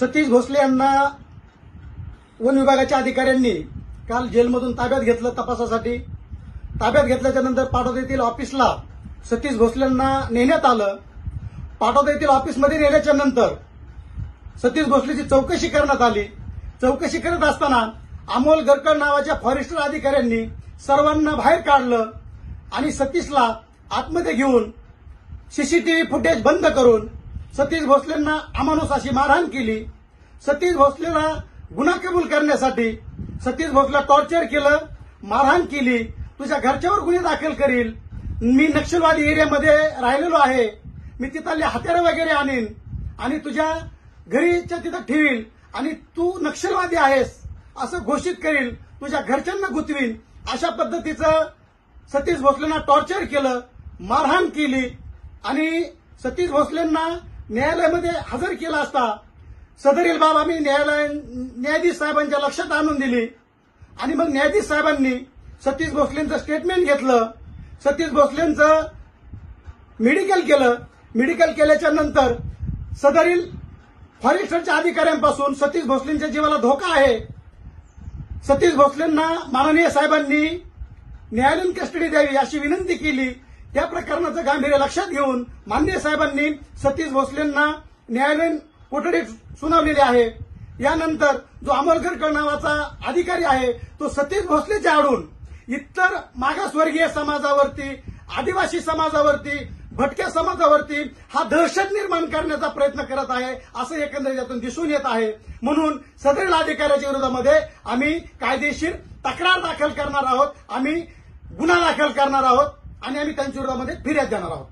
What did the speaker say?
सतीश भोसले यांना वन विभागाच्या अधिकाऱ्यांनी काल जेलमधून ताब्यात घेतलं तपासासाठी। ताब्यात घेतल्याच्या नंतर पाटोदा येथील ऑफिसला सतीश भोसलेंना नेण्यात आलं। पाटोदा येथील ऑफिसमध्ये नेल्याच्या नंतर सतीश भोसलेची चौकशी करण्यात आली। चौकशी करत असताना अमोल गरकड नावाच्या फॉरेस्टर अधिकाऱ्यांनी सर्वांना बाहेर काढलं आणि सतीशला आतमध्ये घेऊन सीसीटीव्ही फुटेज बंद करून सतीश भोसलेंना अमानुष अशी मारहाण केली। सतीश भोसलेला गुन्हा कबूल करण्यासाठी सतीश भोसलेला टॉर्चर केलं, मारहाण केली। तुझ्या घरच्यावर गुन्हे दाखल करील, मी नक्षलवादी एरियामध्ये राहिलेलो आहे, मी तिथले हत्यारं वगैरे आणीन आणि तुझ्या घरीच्या तिथं ठेवील आणि तू नक्षलवादी आहेस असं घोषित करील, तुझ्या घरच्यांना गुंतवीन, अशा पद्धतीचं सतीश भोसलेंना टॉर्चर केलं, मारहाण केली आणि सतीश भोसलेंना न्यायालयामध्ये हजर केला असता सदरील बाब आम्ही न्यायाधीश साहेबांच्या लक्षात आणून दिली आणि मग न्यायाधीश साहेबांनी सतीश भोसलेंचं स्टेटमेंट घेतलं। सतीश भोसलेंचं मेडिकल केलं। मेडिकल केल्याच्या नंतर सदरील फॉरेस्टरच्या अधिकाऱ्यांपासून सतीश भोसलेंच्या जीवाला धोका आहे। सतीश भोसलेंना माननीय साहेबांनी न्यायालयीन कस्टडी द्यावी अशी विनंती केली। त्या प्रकरणाचं गांभीर्य लक्षात घेऊन माननीय साहेबांनी सतीश भोसलेंना न्यायालयीन कोठडीत सुनावलेली आहे। यानंतर जो अमोल गरकड नावाचा अधिकारी आहे तो सतीश भोसलेच्या आडून इतर मागासवर्गीय समाजावरती, आदिवासी समाजावरती, भटक्या समाजावरती हा दहशत निर्माण करण्याचा प्रयत्न करत आहे असं एकंदरीत यातून दिसून येत आहे। म्हणून सदरील अधिकाऱ्याच्या विरोधामध्ये आम्ही कायदेशीर तक्रार दाखल करणार आहोत, आम्ही गुन्हा दाखल करणार आहोत आणि आम्ही त्यांच्या विरोधामध्ये फिर्याद देणार आहोत।